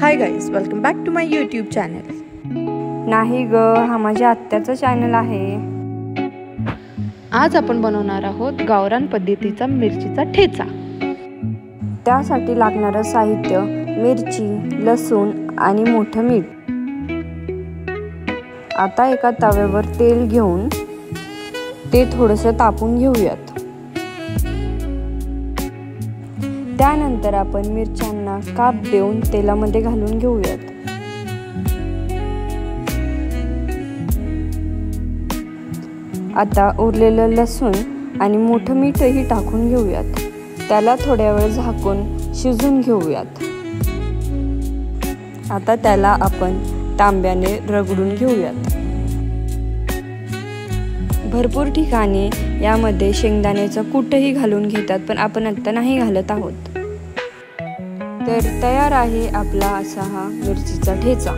High guys, welcome back to my YouTube channel. नाही ग, हा माझ्या आत्याचा चॅनल आहे. आज आपण बनवणार आहोत गावरान पद्धतीचा मिरचीचा ठेचा. त्यासाठी लागणारं साहित्य मिरची, लसूण आणि मोठं मीठ. आता एका तव्यावर तेल घेऊन ते थोडंसं तापून घेऊयात. त्यानंतर आपण मिरच्यांना काप देऊन तेलामध्ये घालून घेऊयात. आता उरलेलं लसूण आणि मोठं मीठही टाकून घेऊयात. त्याला थोड्या वेळ झाकून शिजून घेऊयात. आता त्याला आपण तांब्याने रगडून घेऊयात. भरपूर ठिकाणी यामध्ये शेंगदाण्याचं कूटही घालून घेतात, पण आपण आता नाही घालत आहोत. तर तयार आहे आपला असा हा मिरचीचा ठेचा.